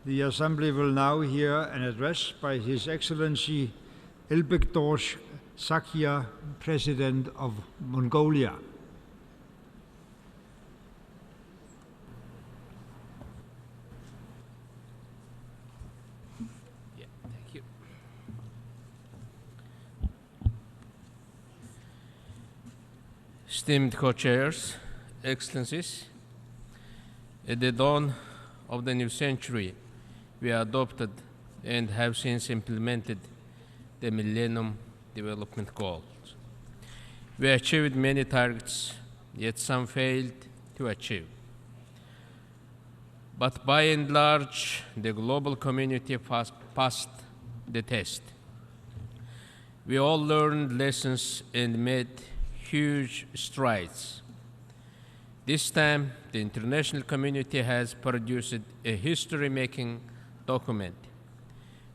The Assembly will now hear an address by His Excellency Elbegdorj, President of Mongolia. Thank you. Esteemed co-chairs, Excellencies, at the dawn of the new century, we adopted and have since implemented the Millennium Development Goals. We achieved many targets, yet some failed to achieve. But by and large, the global community passed the test. We all learned lessons and made huge strides. This time, the international community has produced a history-making document.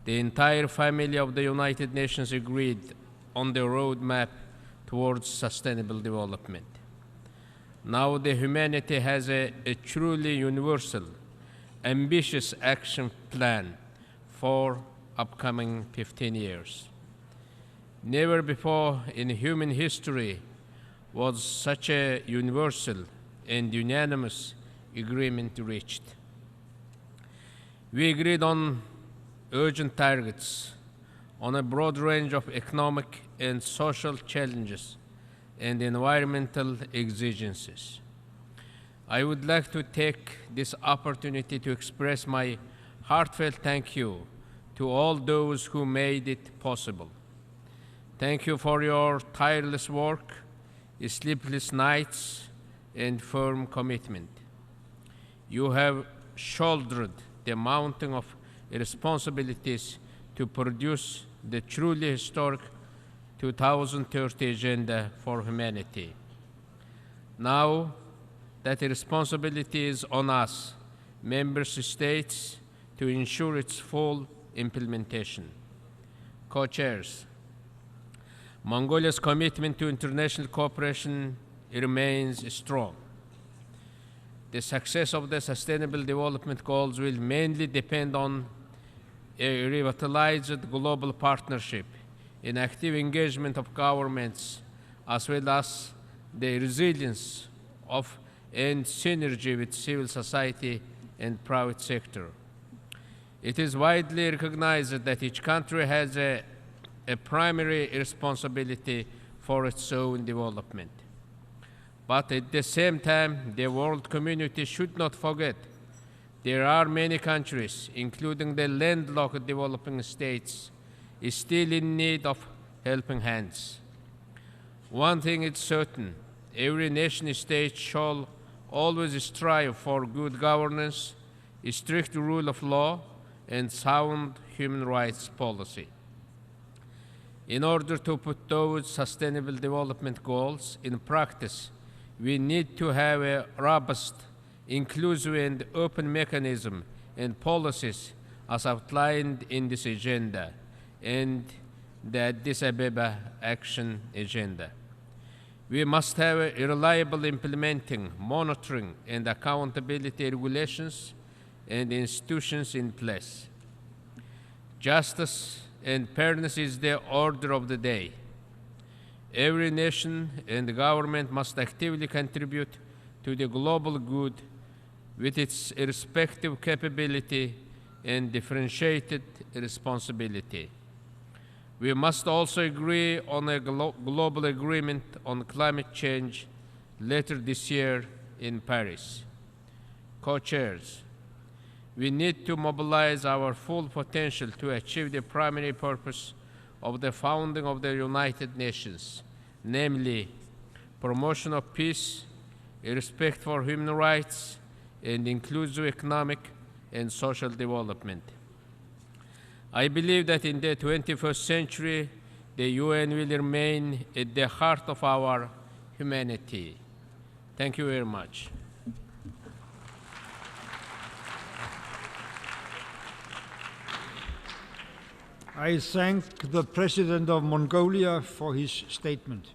The entire family of the United Nations agreed on the roadmap towards sustainable development. Now the humanity has a truly universal, ambitious action plan for upcoming 15 years. Never before in human history was such a universal and unanimous agreement reached. We agreed on urgent targets on a broad range of economic and social challenges and environmental exigencies. I would like to take this opportunity to express my heartfelt thank you to all those who made it possible. Thank you for your tireless work, sleepless nights, and firm commitment. You have shouldered the mountain of responsibilities to produce the truly historic 2030 Agenda for Humanity. Now that responsibility is on us, member states, to ensure its full implementation. Co-chairs, Mongolia's commitment to international cooperation remains strong. The success of the Sustainable Development Goals will mainly depend on a revitalized global partnership and active engagement of governments, as well as the resilience of and synergy with civil society and private sector. It is widely recognized that each country has a primary responsibility for its own development. But at the same time, the world community should not forget there are many countries, including the landlocked developing states, still in need of helping hands. One thing is certain, every nation state shall always strive for good governance, a strict rule of law, and sound human rights policy. In order to put those sustainable development goals in practice, we need to have a robust, inclusive, and open mechanism and policies as outlined in this agenda and the Addis Ababa Action Agenda. We must have a reliable implementing, monitoring, and accountability regulations and institutions in place. Justice and fairness is the order of the day. Every nation and government must actively contribute to the global good with its respective capability and differentiated responsibility. We must also agree on a global agreement on climate change later this year in Paris. Co-chairs, we need to mobilize our full potential to achieve the primary purpose of the founding of the United Nations, namely promotion of peace, respect for human rights, and inclusive economic and social development. I believe that in the 21st century, the UN will remain at the heart of our humanity. Thank you very much. I thank the President of Mongolia for his statement.